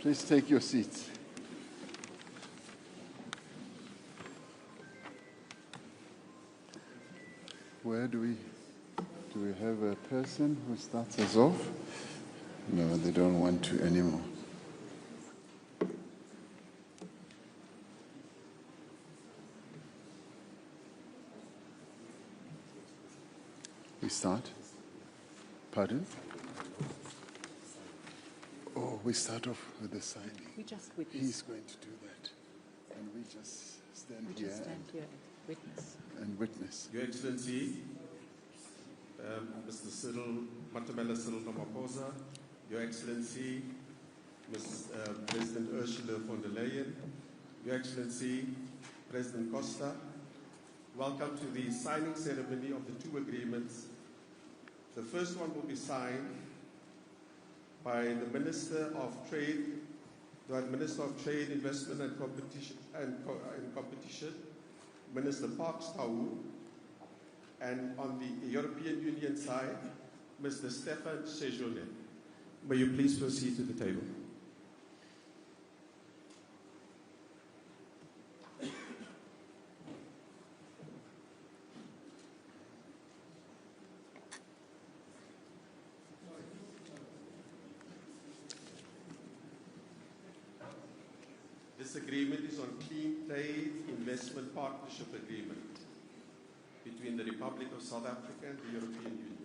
Please take your seats. Where do we have a person who starts us off? No, they don't want to anymore. We start? Pardon? Oh, we start off with the signing. We just witness. He's going to do that. And we just stand here. And witness. And witness. Your Excellency, Mr. Cyril Ramaphosa, Your Excellency, President Ursula von der Leyen, Your Excellency, President Costa, welcome to the signing ceremony of the two agreements. The first one will be signed by the Minister of Trade, Investment and Competition, Minister Parks Tau, and on the European Union side, Mr. Stefan Sejourné. May you please proceed to the table. This agreement is on Clean Trade Investment Partnership Agreement between the Republic of South Africa and the European Union.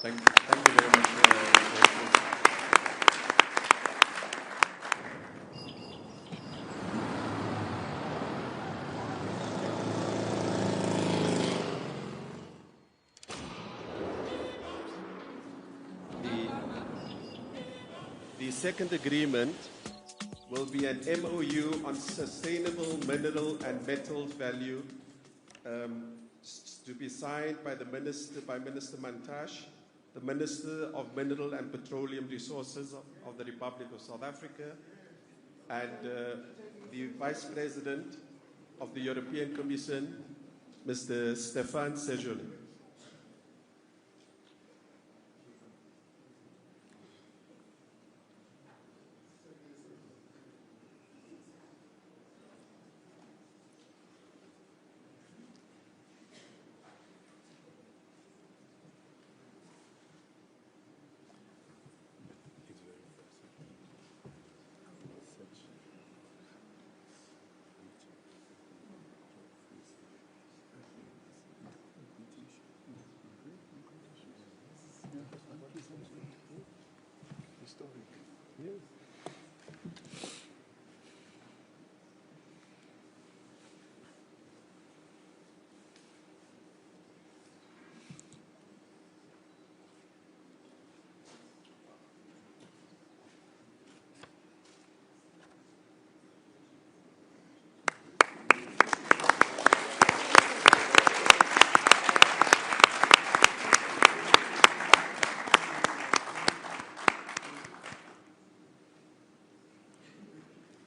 Thank you very much. The second agreement will be an MOU on sustainable mineral and metals value to be signed by Minister Mantashe, the Minister of Mineral and Petroleum Resources of the Republic of South Africa, and the Vice President of the European Commission, Mr. Stefan Sejourné.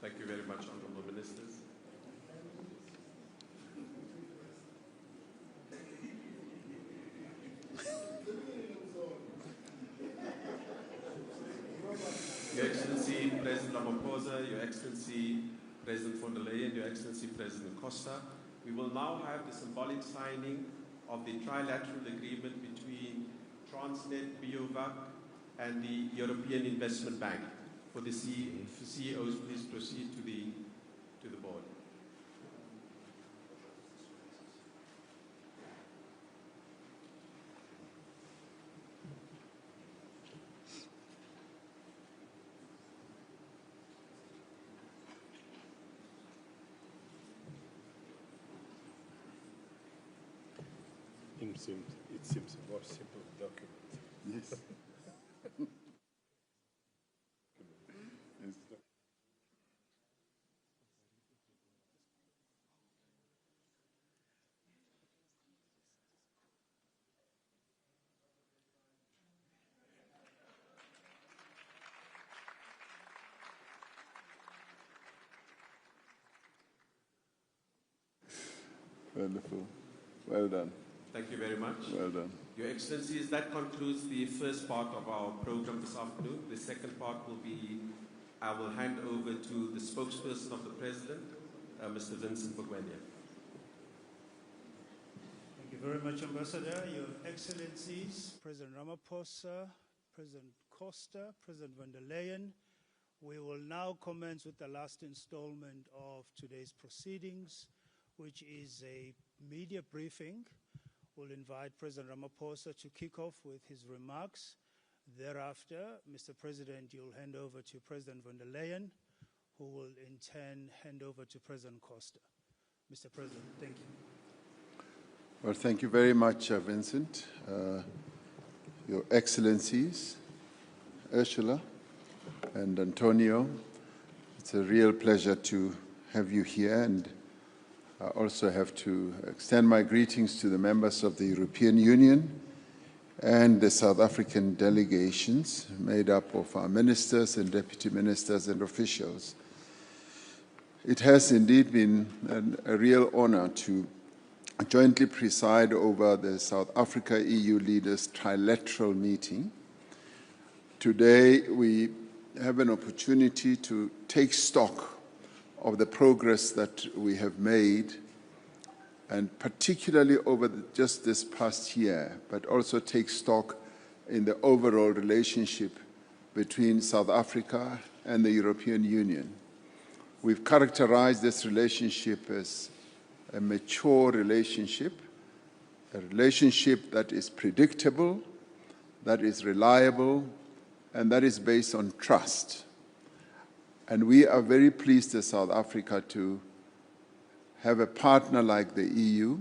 Thank you very much, Honourable Ministers. Your Excellency, President Ramaphosa, Your Excellency, President von der Leyen, Your Excellency, President Costa, we will now have the symbolic signing of the trilateral agreement between Transnet, BioVac, and the European Investment Bank. For the CEOs, please proceed to the board. It seems a more simple document. Yes. Wonderful. Well done. Thank you very much. Well done. Your Excellencies, that concludes the first part of our program this afternoon. The second part will be, I will hand over to the spokesperson of the President, Mr. Vincent Bugwenya. Thank you very much, Ambassador. Your Excellencies, President Ramaphosa, President Costa, President van der Leyen, we will now commence with the last installment of today's proceedings, which is a media briefing. We'll invite President Ramaphosa to kick off with his remarks. Thereafter, Mr. President, you'll hand over to President van der Leyen, who will in turn hand over to President Costa. Mr. President, thank you. Well, thank you very much, Vincent. Your Excellencies, Ursula and Antonio, it's a real pleasure to have you here, and I also have to extend my greetings to the members of the European Union and the South African delegations made up of our ministers and deputy ministers and officials. It has indeed been a real honor to jointly preside over the South Africa-EU leaders trilateral meeting. Today we have an opportunity to take stock of the progress that we have made, and particularly over just this past year, but also take stock in the overall relationship between South Africa and the European Union. We've characterized this relationship as a mature relationship, a relationship that is predictable, that is reliable, and that is based on trust. And we are very pleased as South Africa to have a partner like the EU,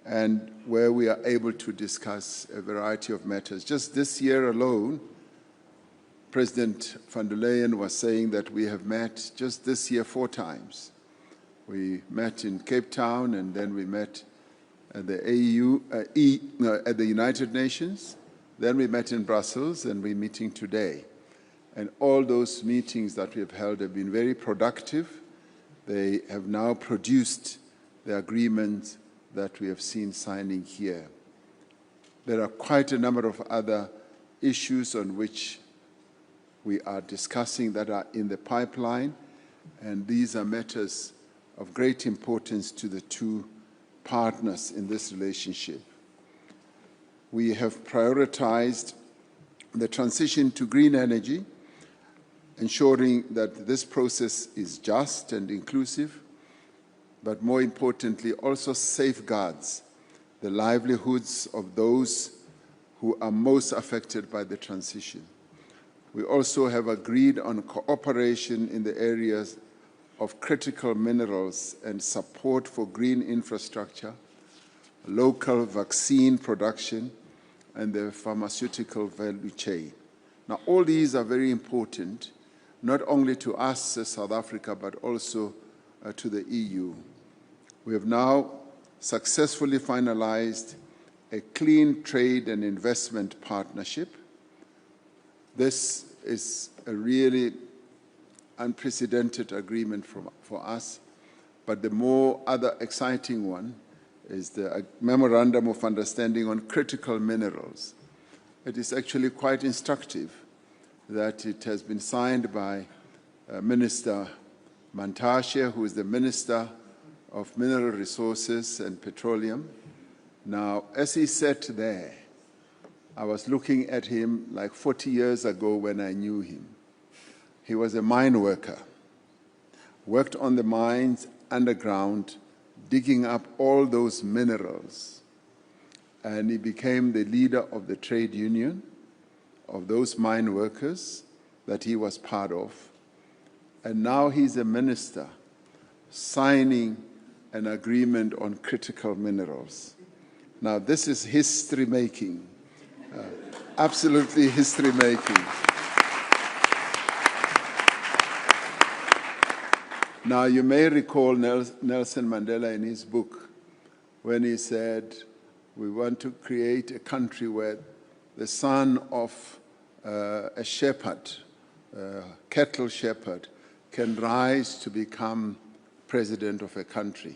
and where we are able to discuss a variety of matters. Just this year alone, President van der Leyen was saying that we have met just this year 4 times. We met in Cape Town, and then we met at the at the United Nations. Then we met in Brussels, and we're meeting today. And all those meetings that we have held have been very productive. They have now produced the agreement that we have seen signing here. There are quite a number of other issues on which we are discussing that are in the pipeline, and these are matters of great importance to the 2 partners in this relationship. We have prioritized the transition to green energy, ensuring that this process is just and inclusive, but more importantly, also safeguards the livelihoods of those who are most affected by the transition. We also have agreed on cooperation in the areas of critical minerals and support for green infrastructure, local vaccine production, and the pharmaceutical value chain. Now, all these are very important, not only to us as South Africa, but also to the EU. We have now successfully finalized a clean trade and investment partnership. This is a really unprecedented agreement for us, but the more other exciting one is the Memorandum of Understanding on Critical Minerals. It is actually quite instructive that it has been signed by Minister Mantashe, who is the Minister of Mineral Resources and Petroleum. Now, as he sat there, I was looking at him like 40 years ago when I knew him. He was a mine worker, worked on the mines underground, digging up all those minerals. And he became the leader of the trade union of those mine workers that he was part of. And now he's a minister signing an agreement on critical minerals. Now, this is history-making, absolutely history-making. Now, you may recall Nelson Mandela in his book when he said, we want to create a country where the son of a shepherd, cattle shepherd, can rise to become president of a country.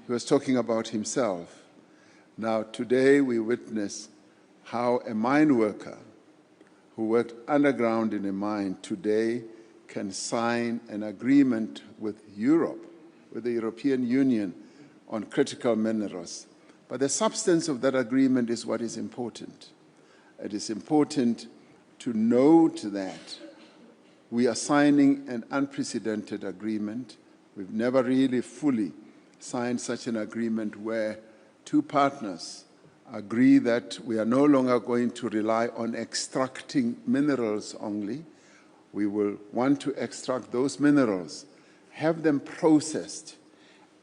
He was talking about himself. Now, today we witness how a mine worker who worked underground in a mine today can sign an agreement with Europe, with the European Union, on critical minerals. But the substance of that agreement is what is important. It is important to note that we are signing an unprecedented agreement. We've never really fully signed such an agreement where two partners agree that we are no longer going to rely on extracting minerals only. We will want to extract those minerals, have them processed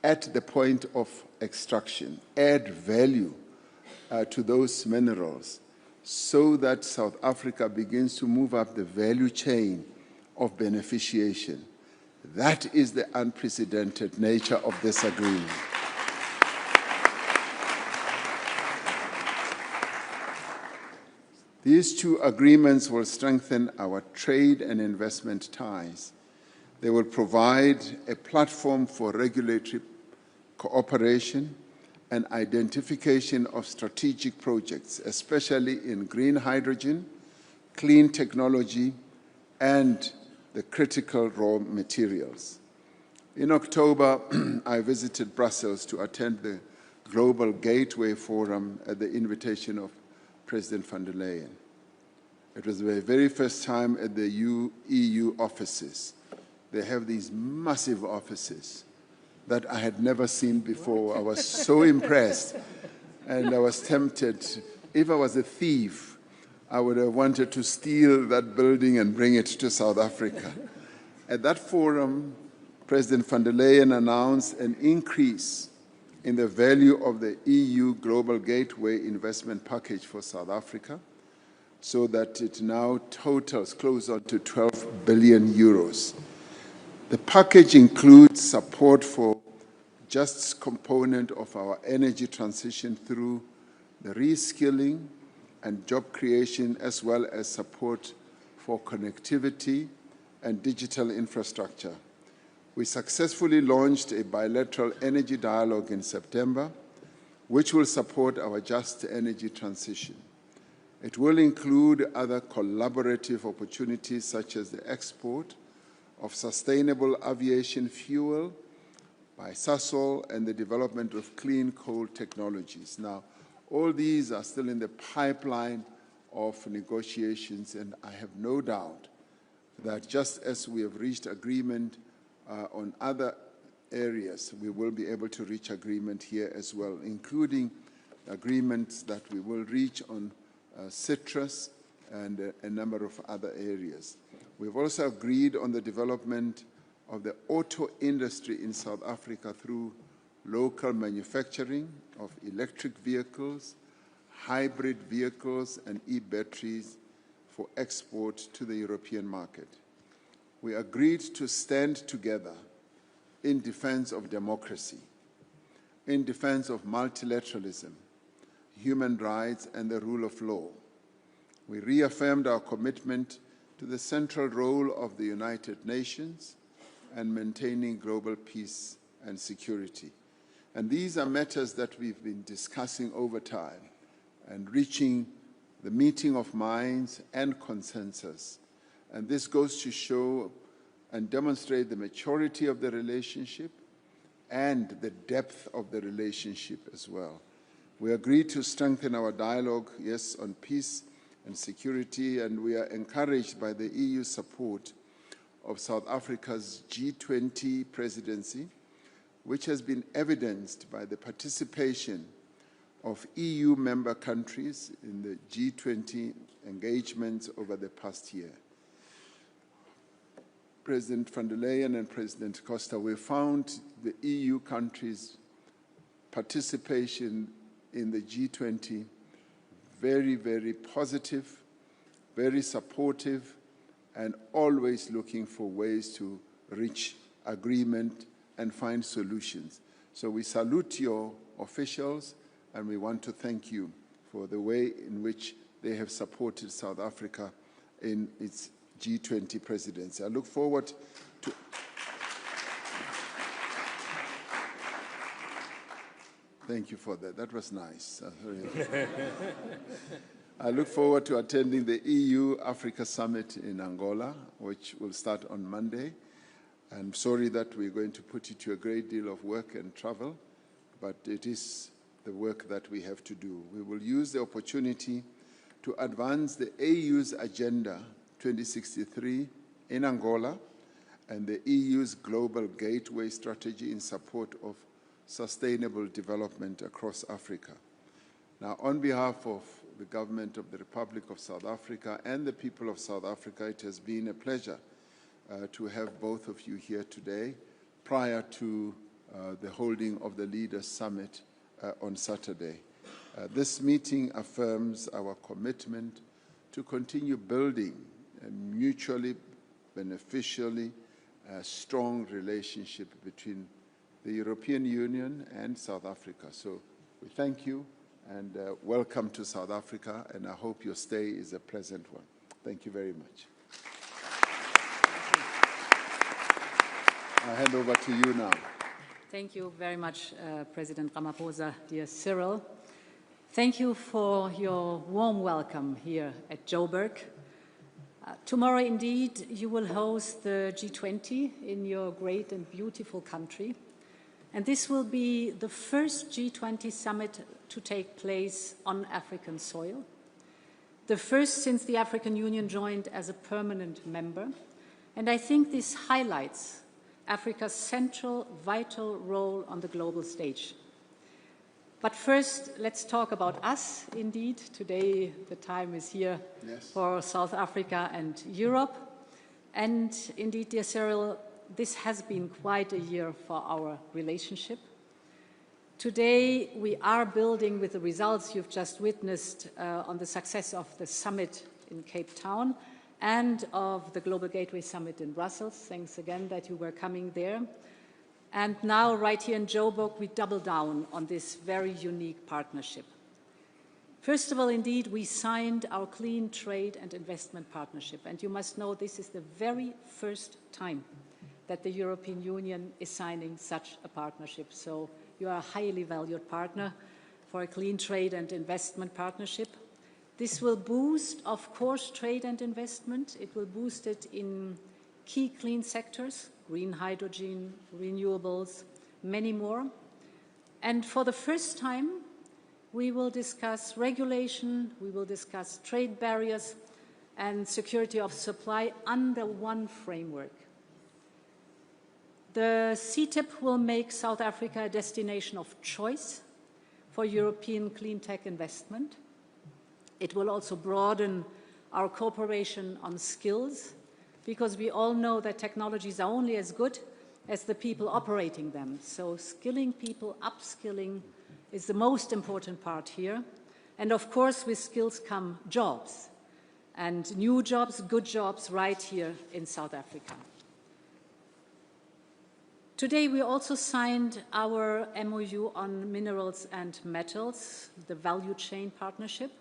at the point of extraction, add value to those minerals so that South Africa begins to move up the value chain of beneficiation. That is the unprecedented nature of this agreement. These two agreements will strengthen our trade and investment ties. They will provide a platform for regulatory cooperation and identification of strategic projects, especially in green hydrogen, clean technology, and the critical raw materials. In October, I visited Brussels to attend the Global Gateway Forum at the invitation of President van der Leyen. It was the very first time at the EU offices. They have these massive offices that I had never seen before. I was so impressed, and I was tempted. If I was a thief, I would have wanted to steal that building and bring it to South Africa. At that forum, President van der Leyen announced an increase in the value of the EU Global Gateway investment package for South Africa, so that it now totals closer to 12 billion euros. The package includes support for just component of our energy transition through the reskilling and job creation, as well as support for connectivity and digital infrastructure. We successfully launched a bilateral energy dialogue in September, which will support our just energy transition. It will include other collaborative opportunities, such as the export of sustainable aviation fuel by Sasol and the development of clean coal technologies. Now, all these are still in the pipeline of negotiations, and I have no doubt that just as we have reached agreement on other areas, we will be able to reach agreement here as well, including agreements that we will reach on citrus and a number of other areas. We've also agreed on the development of the auto industry in South Africa through local manufacturing of electric vehicles, hybrid vehicles, and e-batteries for export to the European market. We agreed to stand together in defense of democracy, in defense of multilateralism, human rights, and the rule of law. We reaffirmed our commitment to the central role of the United Nations and maintaining global peace and security. And these are matters that we've been discussing over time and reaching the meeting of minds and consensus. And this goes to show and demonstrate the maturity of the relationship and the depth of the relationship as well. We agreed to strengthen our dialogue, yes, on peace and security, and we are encouraged by the EU support of South Africa's G20 presidency, which has been evidenced by the participation of EU member countries in the G20 engagements over the past year. President van der Leyen and President Costa, we found the EU countries' participation in the G20 very, very positive, very supportive, and always looking for ways to reach agreement and find solutions. So we salute your officials, and we want to thank you for the way in which they have supported South Africa in its G20 presidency. I look forward to... Thank you for that. That was nice. I look forward to attending the EU-Africa Summit in Angola, which will start on Monday. I'm sorry that we're going to put you to a great deal of work and travel, but it is the work that we have to do. We will use the opportunity to advance the AU's Agenda 2063 in Angola and the EU's Global Gateway Strategy in support of sustainable development across Africa. Now, on behalf of the government of the Republic of South Africa and the people of South Africa, it has been a pleasure to have both of you here today prior to the holding of the Leaders' Summit on Saturday. This meeting affirms our commitment to continue building a mutually beneficially strong relationship between the European Union and South Africa. So we thank you and welcome to South Africa, and I hope your stay is a pleasant one. Thank you very much. I hand over to you now. Thank you very much, President Ramaphosa, dear Cyril. Thank you for your warm welcome here at Joburg. Tomorrow, indeed, you will host the G20 in your great and beautiful country. And this will be the first G20 summit to take place on African soil, the first since the African Union joined as a permanent member. And I think this highlights Africa's central, vital role on the global stage. But first, let's talk about us, indeed. Today, the time is here for South Africa and Europe. And indeed, dear Cyril, this has been quite a year for our relationship. Today, we are building with the results you've just witnessed on the success of the summit in Cape Town and of the Global Gateway Summit in Brussels. Thanks again that you were coming there. And now, right here in Joburg, we double down on this very unique partnership. First of all, indeed, we signed our Clean Trade and Investment Partnership. And you must know this is the very first time that the European Union is signing such a partnership. So you are a highly valued partner for a Clean Trade and Investment Partnership. This will boost, of course, trade and investment. It will boost it in key clean sectors, green hydrogen, renewables, many more. And for the first time, we will discuss regulation, we will discuss trade barriers and security of supply under one framework. The CTIP will make South Africa a destination of choice for European clean tech investment. It will also broaden our cooperation on skills, because we all know that technologies are only as good as the people operating them. So skilling people, upskilling is the most important part here. And of course, with skills come jobs, and new jobs, good jobs, right here in South Africa. Today, we also signed our MOU on minerals and metals, the value chain partnership.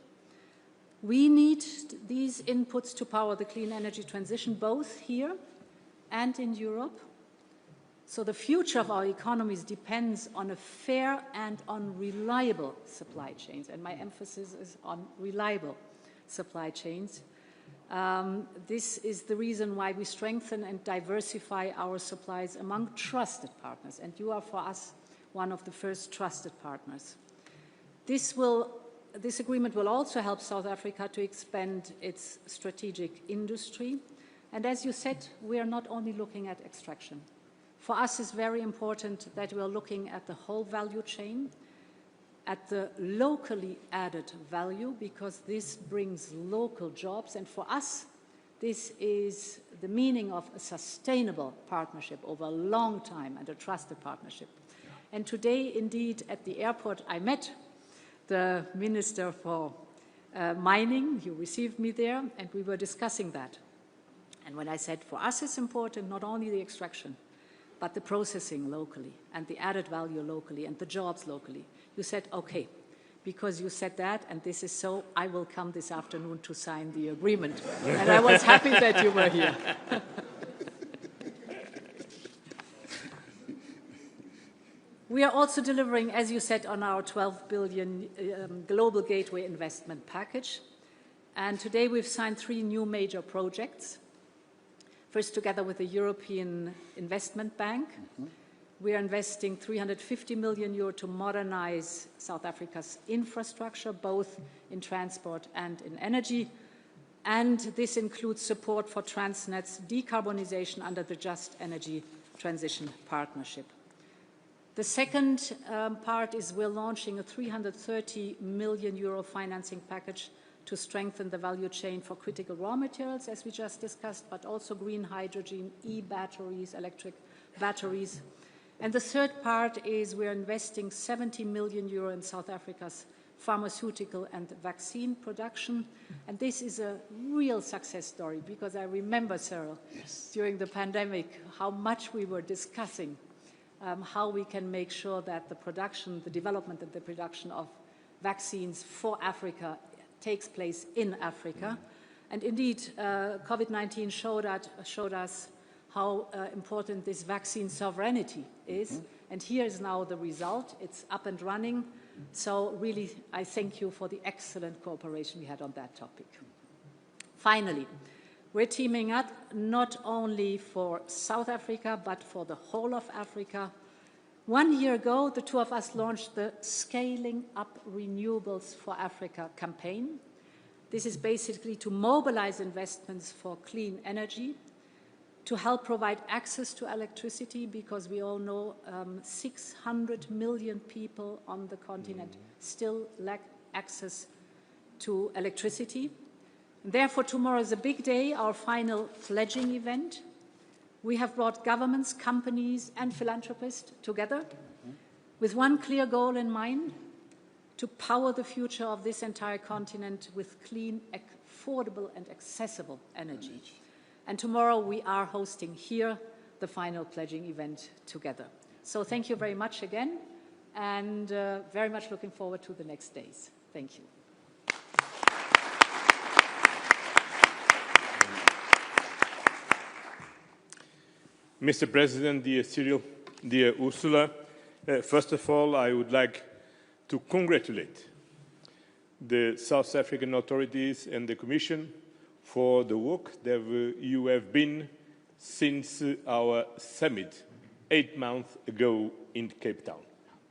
We need these inputs to power the clean energy transition, both here and in Europe. So the future of our economies depends on a fair and on reliable supply chains, and my emphasis is on reliable supply chains. This is the reason why we strengthen and diversify our supplies among trusted partners, and you are, for us, one of the first trusted partners. This agreement will also help South Africa to expand its strategic industry. And as you said, we are not only looking at extraction. For us, it's very important that we are looking at the whole value chain, at the locally added value, because this brings local jobs. And for us, this is the meaning of a sustainable partnership over a long time and a trusted partnership. And today, indeed, at the airport, I met the Minister for Mining. You received me there, and we were discussing that. And when I said, for us it's important not only the extraction, but the processing locally, and the added value locally, and the jobs locally, you said, okay, because you said that, and this is so, I will come this afternoon to sign the agreement. And I was happy that you were here. We are also delivering, as you said, on our 12 billion global gateway investment package. And today we've signed 3 new major projects. First, together with the European Investment Bank, we are investing 350 million euro to modernize South Africa's infrastructure, both in transport and in energy. And this includes support for Transnet's decarbonization under the Just Energy Transition Partnership. The second part is we're launching a 330 million euro financing package to strengthen the value chain for critical raw materials, as we just discussed, but also green hydrogen, e-batteries, electric batteries. And the third part is we're investing 70 million euro in South Africa's pharmaceutical and vaccine production. And this is a real success story, because I remember, Cyril, during the pandemic, how much we were discussing how we can make sure that the production, the development and the production of vaccines for Africa takes place in Africa. And indeed, COVID-19 showed us how important this vaccine sovereignty is. And here is now the result. It's up and running. So really, I thank you for the excellent cooperation we had on that topic. Finally, we're teaming up not only for South Africa, but for the whole of Africa. 1 year ago, the two of us launched the Scaling Up Renewables for Africa campaign. This is basically to mobilize investments for clean energy, to help provide access to electricity, because we all know 600 million people on the continent still lack access to electricity. Therefore, tomorrow is a big day, our final pledging event. We have brought governments, companies, and philanthropists together with one clear goal in mind: to power the future of this entire continent with clean, affordable, and accessible energy. And tomorrow we are hosting here the final pledging event together. So thank you very much again, and very much looking forward to the next days. Thank you. Mr. President, dear Cyril, dear Ursula, first of all, I would like to congratulate the South African authorities and the Commission for the work that you have been since our summit 8 months ago in Cape Town.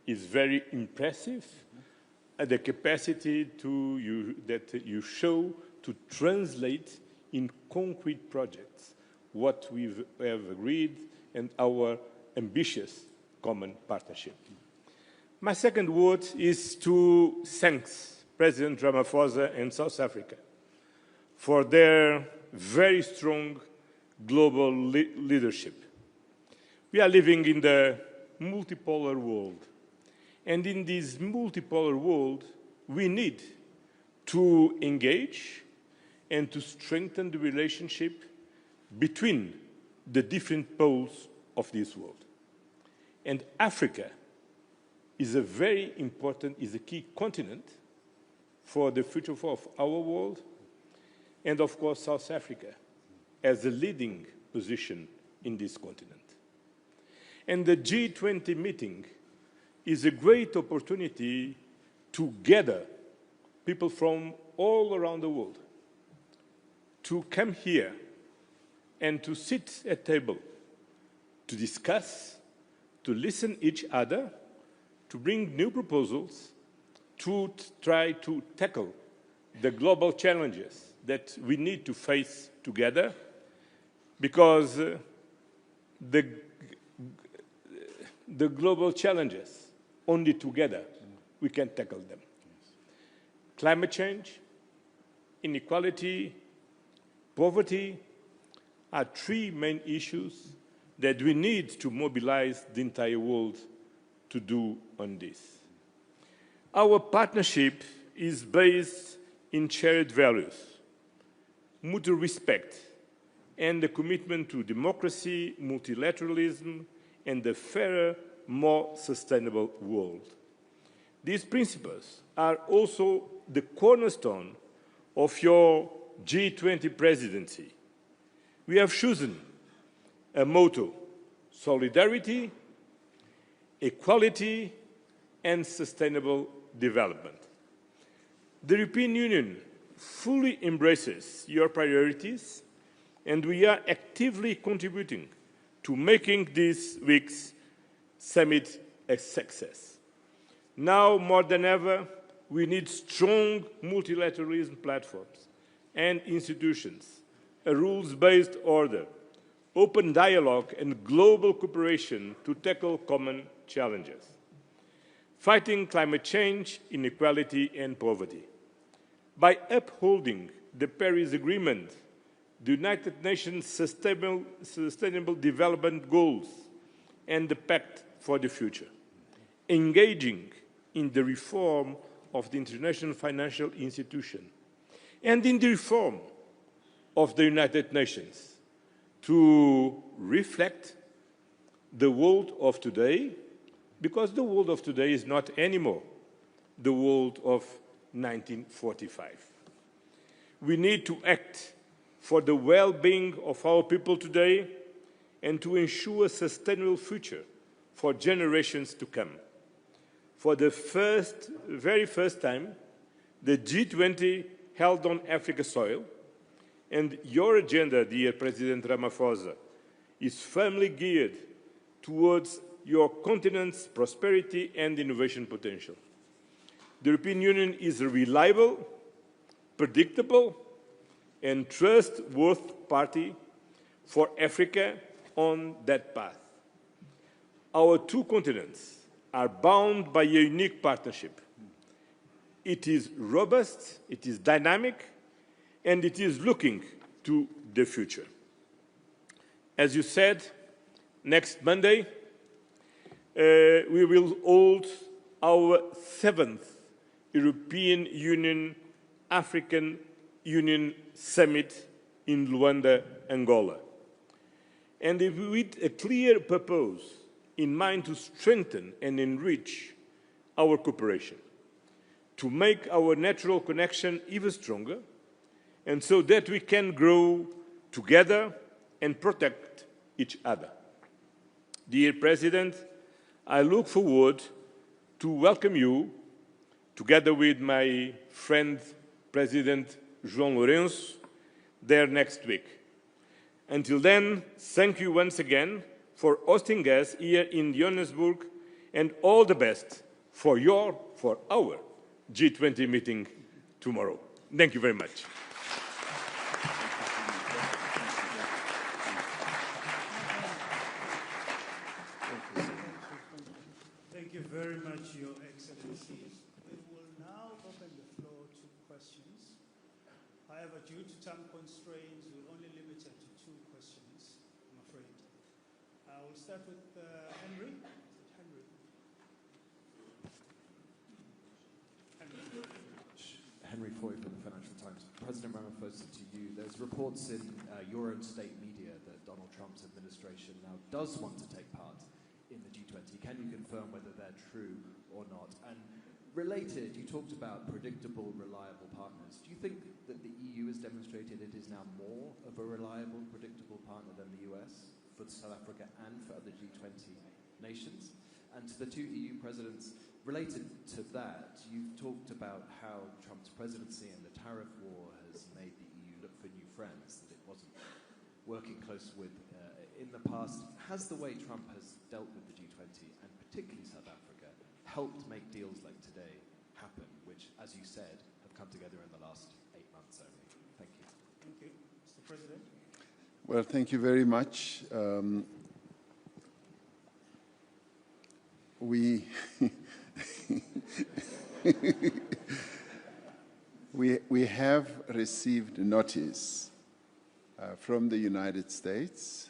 It's very impressive, the capacity that you show to translate in concrete projects what we have agreed and our ambitious common partnership. My second word is to thank President Ramaphosa and South Africa for their very strong global leadership. We are living in the multipolar world, and in this multipolar world, we need to engage and to strengthen the relationship between the different poles of this world. And Africa is a very important, is a key continent for the future of our world, and of course South Africa has a leading position in this continent. And the G20 meeting is a great opportunity to gather people from all around the world to come here and to sit at table, to discuss, to listen each other, to bring new proposals, to try to tackle the global challenges that we need to face together, because the global challenges, only together we can tackle them. Climate change, inequality, poverty are 3 main issues that we need to mobilize the entire world to do on this. Our partnership is based in shared values, mutual respect, and the commitment to democracy, multilateralism, and a fairer, more sustainable world. These principles are also the cornerstone of your G20 presidency. We have chosen a motto: solidarity, equality, and sustainable development. The European Union fully embraces your priorities, and we are actively contributing to making this week's summit a success. Now more than ever, we need strong multilateralism platforms and institutions, a rules-based order, open dialogue and global cooperation to tackle common challenges. Fighting climate change, inequality and poverty. By upholding the Paris Agreement, the United Nations Sustainable Development Goals and the Pact for the Future. Engaging in the reform of the international financial institution and in the reform of the United Nations to reflect the world of today, because the world of today is not anymore the world of 1945. We need to act for the well-being of our people today and to ensure a sustainable future for generations to come. For the very first time, the G20 held on Africa soil, and your agenda, dear President Ramaphosa, is firmly geared towards your continent's prosperity and innovation potential. The European Union is a reliable, predictable, and trustworthy party for Africa on that path. Our two continents are bound by a unique partnership. It is robust, it is dynamic, and it is looking to the future. As you said, next Monday, we will hold our 7th European Union African Union Summit in Luanda, Angola. And with a clear purpose in mind to strengthen and enrich our cooperation, to make our natural connection even stronger, and so that we can grow together and protect each other. Dear President, I look forward to welcome you, together with my friend President João Lourenço, there next week. Until then, thank you once again for hosting us here in Johannesburg, and all the best for our G20 meeting tomorrow. Thank you very much. Thank you very much, Your Excellencies. We will now open the floor to questions. However, due to time constraints, we're only limited to 2 questions, I'm afraid. I will start with Henry. Henry Foy from the Financial Times. President Ramaphosa, to you. There's reports in your own state media that Donald Trump's administration now does want to take part in the G20. Can you confirm whether they're true or not? And related, you talked about predictable, reliable partners. Do you think that the EU has demonstrated it is now more of a reliable, predictable partner than the US for South Africa and for other G20 nations? And to the 2 EU presidents, related to that, you've talked about how Trump's presidency and the tariff war has made the EU look for new friends that it wasn't working close with in the past. Has the way Trump has dealt with the G20, and particularly South Africa, helped make deals like today happen, which, as you said, have come together in the last 8 months only? Thank you. Thank you. Mr. President. Well, thank you very much. We have received notice from the United States,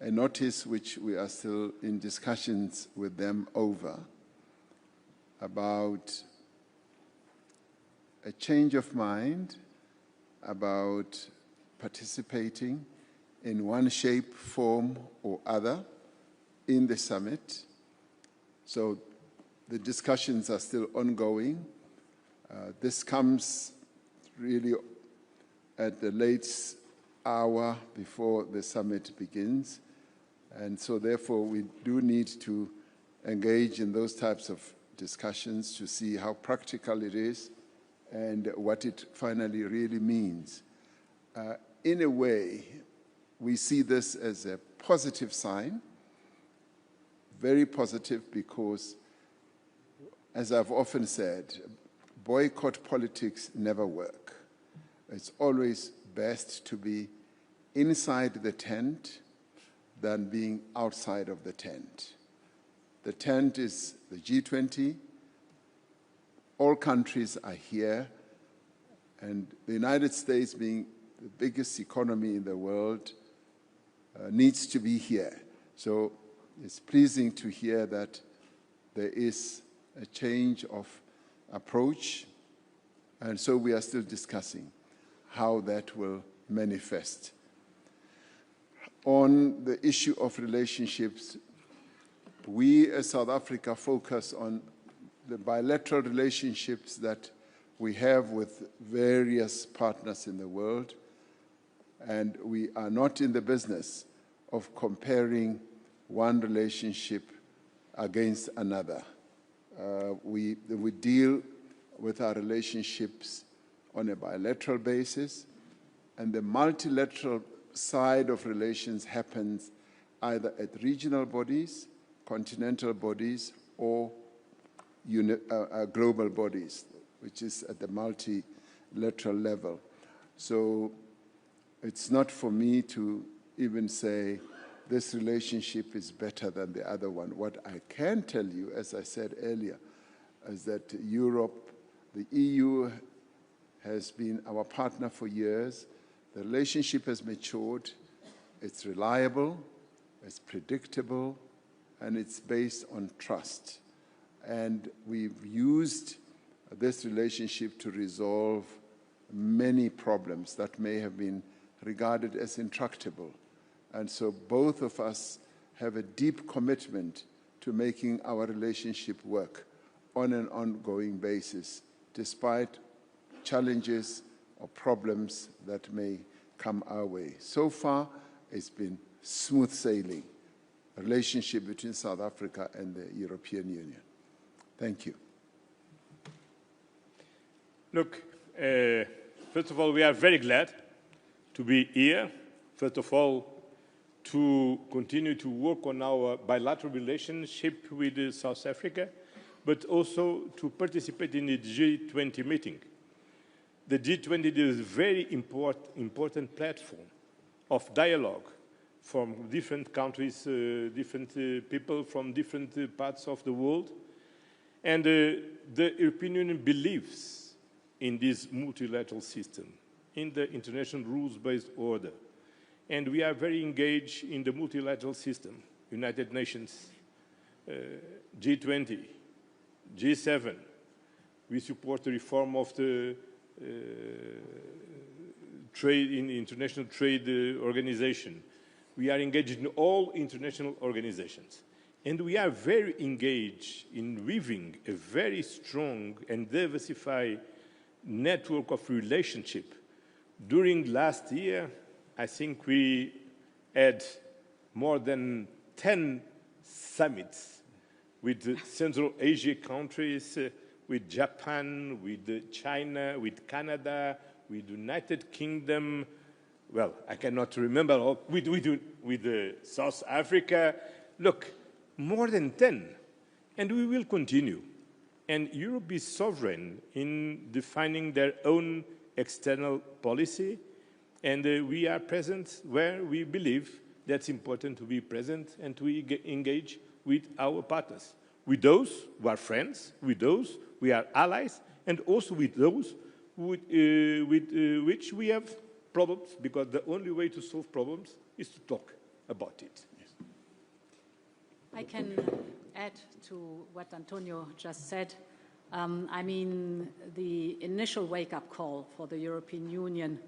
a notice which we are still in discussions with them over, about a change of mind about participating in one shape, form, or other in the summit. So the discussions are still ongoing. This comes really at the late hour before the summit begins. And so therefore we do need to engage in those types of discussions to see how practical it is and what it finally really means. In a way, we see this as a positive sign, very positive, because, as I've often said, boycott politics never work. It's always best to be inside the tent than being outside of the tent. The tent is the G20. All countries are here, and the United States, being the biggest economy in the world, needs to be here. So it's pleasing to hear that there is a change of approach, and so we are still discussing how that will manifest. On the issue of relationships, we as South Africa focus on the bilateral relationships that we have with various partners in the world, and we are not in the business of comparing one relationship against another. We deal with our relationships on a bilateral basis, and the multilateral side of relations happens either at regional bodies, continental bodies, or global bodies, which is at the multilateral level. So it's not for me to even say this relationship is better than the other one. What I can tell you, as I said earlier, is that Europe, the EU, has been our partner for years. The relationship has matured. It's reliable, it's predictable, and it's based on trust. And we've used this relationship to resolve many problems that may have been regarded as intractable. And so both of us have a deep commitment to making our relationship work on an ongoing basis, despite challenges or problems that may come our way. So far, it's been smooth sailing, a relationship between South Africa and the European Union. Thank you. Look, first of all, we are very glad to be here. First of all, to continue to work on our bilateral relationship with South Africa, but also to participate in the G20 meeting. The G20 is a very important platform of dialogue from different countries, different people from different parts of the world. And the European Union believes in this multilateral system, in the international rules-based order. And we are very engaged in the multilateral system, United Nations, G20, G7. We support the reform of the International Trade Organization. We are engaged in all international organizations. And we are very engaged in weaving a very strong and diversified network of relationship. During last year, I think we had more than 10 summits with Central Asia countries, with Japan, with China, with Canada, with United Kingdom. Well, I cannot remember all. With South Africa. Look, more than 10, and we will continue. And Europe is sovereign in defining their own external policy, and we are present where we believe that's important to be present and to engage with our partners, with those who are friends, with those who are allies, and also with those with which we have problems, because the only way to solve problems is to talk about it. I can add to what Antonio just said. I mean, the initial wake-up call for the European Union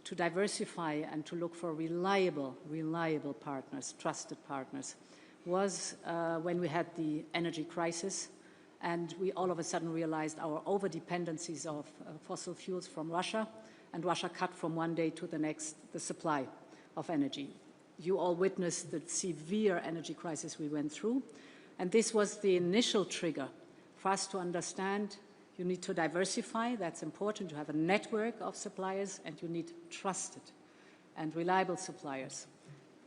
to diversify and to look for reliable partners, trusted partners, was when we had the energy crisis, and we all of a sudden realized our over-dependencies of fossil fuels from Russia, and Russia cut from one day to the next the supply of energy. You all witnessed the severe energy crisis we went through, and this was the initial trigger for us to understand you need to diversify. That's important. You have a network of suppliers, and you need trusted and reliable suppliers.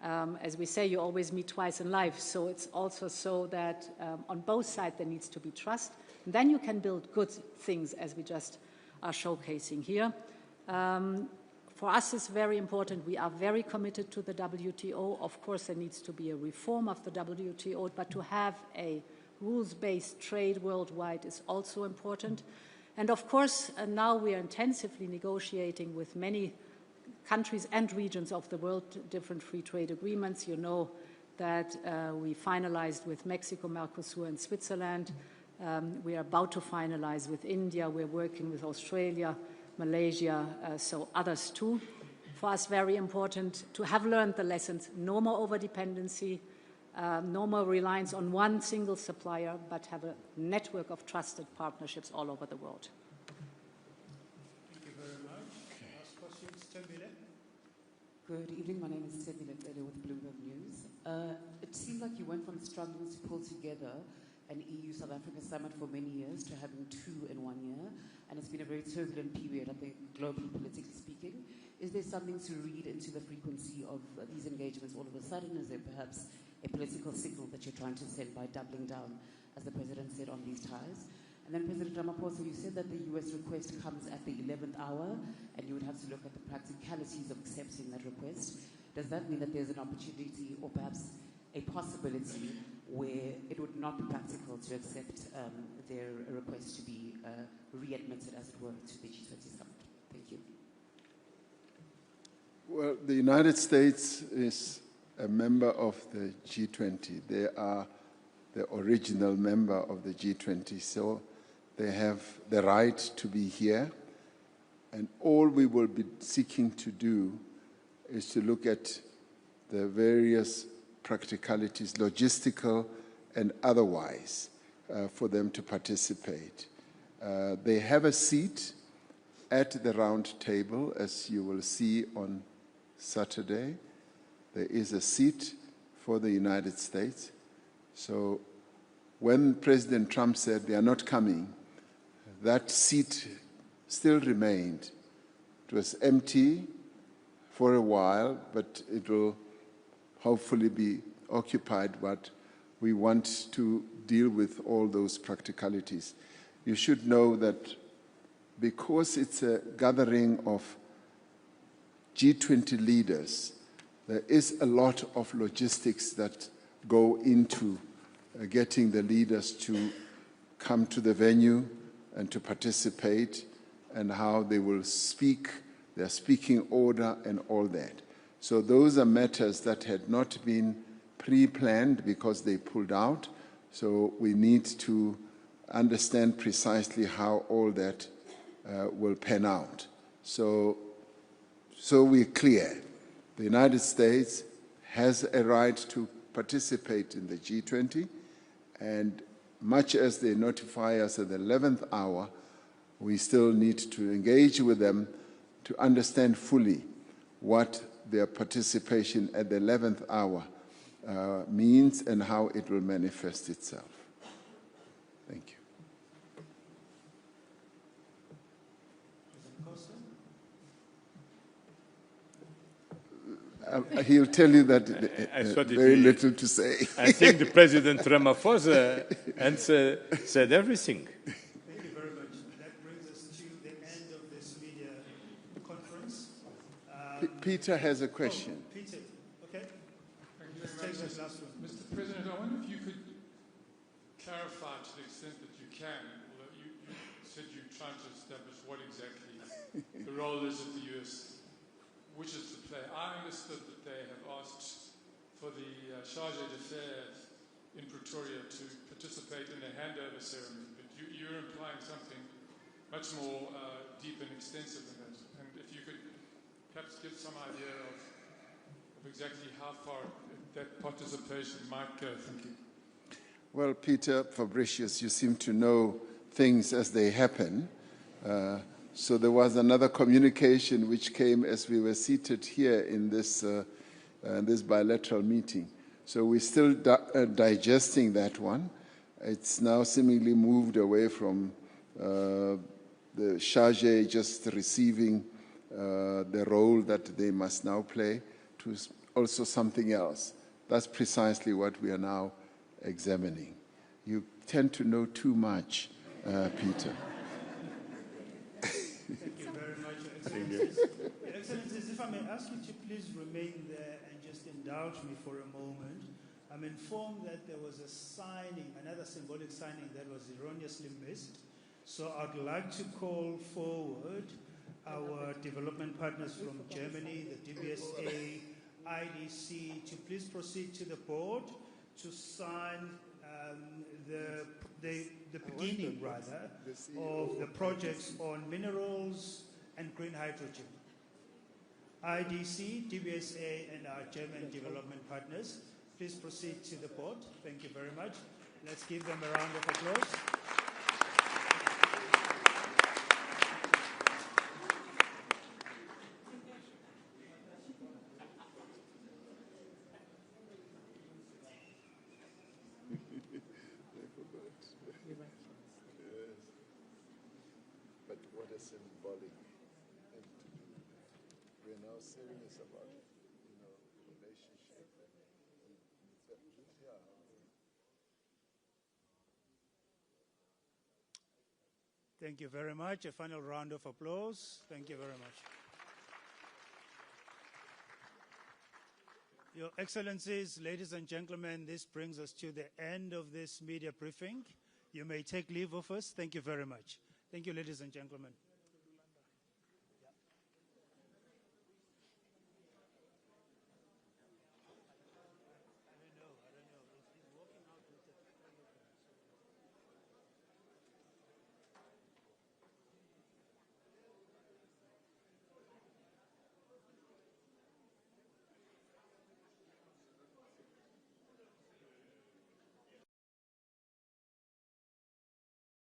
As we say, you always meet twice in life, so it's also so that on both sides there needs to be trust. And then you can build good things, as we just are showcasing here. For us, it's very important. We are very committed to the WTO. Of course, there needs to be a reform of the WTO, but to have a rules-based trade worldwide is also important. And of course, now we are intensively negotiating with many countries and regions of the world different free trade agreements. You know that we finalized with Mexico, Mercosur, and Switzerland. We are about to finalize with India. We're working with Australia, Malaysia, so others too. For us, very important to have learned the lessons. No more overdependency, no more reliance on one single supplier, but have a network of trusted partnerships all over the world. Thank you very much. Last question, Tembile. Good evening. My name is Tembile with Bloomberg News. It seems like you went from struggling to pull together an EU-South Africa summit for many years to having two in 1 year, and it's been a very turbulent period, I think, globally, politically speaking. Is there something to read into the frequency of these engagements all of a sudden? Is there perhaps a political signal that you're trying to send by doubling down, as the President said, on these ties? And then President Ramaphosa, you said that the US request comes at the 11th hour, and you would have to look at the practicalities of accepting that request. Does that mean that there's an opportunity or perhaps a possibility where it would not be practical to accept their request to be readmitted, as it were, to the G20 Summit? Thank you. Well, the United States is a member of the G20. They are the original member of the G20, so they have the right to be here. And all we will be seeking to do is to look at the various practicalities, logistical and otherwise, for them to participate. They have a seat at the round table, as you will see on Saturday. There is a seat for the United States. So when President Trump said they are not coming, that seat still remained. It was empty for a while, but it will hopefully be occupied, but we want to deal with all those practicalities. You should know that because it's a gathering of G20 leaders, there is a lot of logistics that go into getting the leaders to come to the venue and to participate, and how they will speak, their speaking order and all that. So those are matters that had not been pre-planned because they pulled out. So we need to understand precisely how all that will pan out. So we're clear. The United States has a right to participate in the G20, and much as they notify us at the 11th hour, we still need to engage with them to understand fully what their participation at the 11th hour means and how it will manifest itself. Thank you. He'll tell you that very little to say. I think the President Ramaphosa said everything. Thank you very much. That brings us to the end of this media conference. Peter has a question. Peter, okay. Thank you Let's very take much. this last one. Mr. President, I wonder if you could clarify to the extent that you can, although you said you're trying to establish what exactly the role is of the US wishes to play. I understood that they have asked for the Chargé d'Affaires in Pretoria to participate in a handover ceremony, but you're implying something much more deep and extensive than that. And if you could perhaps give some idea of exactly how far that participation might go. Thank you. Well, Peter, Fabricius, you seem to know things as they happen. So there was another communication which came as we were seated here in this bilateral meeting. So we're still digesting that one. It's now seemingly moved away from the charge just receiving the role that they must now play to also something else. That's precisely what we are now examining. You tend to know too much, Peter. Thank you very much, Your Excellencies. Your Excellencies, if I may ask you to please remain there and just indulge me for a moment. I'm informed that there was a signing, another symbolic signing that was erroneously missed. So I'd like to call forward our development partners from Germany, the DWS, IDC, to please proceed to the board to sign the beginning, rather, of the projects on minerals and green hydrogen. IDC, DWSA, and our German development partners, please proceed to the board. Thank you very much. Let's give them a round of applause. But what a symbolic thing to do. We're now serious about, relationship. Thank you very much. A final round of applause. Thank you very much. Your Excellencies, ladies and gentlemen, this brings us to the end of this media briefing. You may take leave of us. Thank you very much. Thank you, ladies and gentlemen.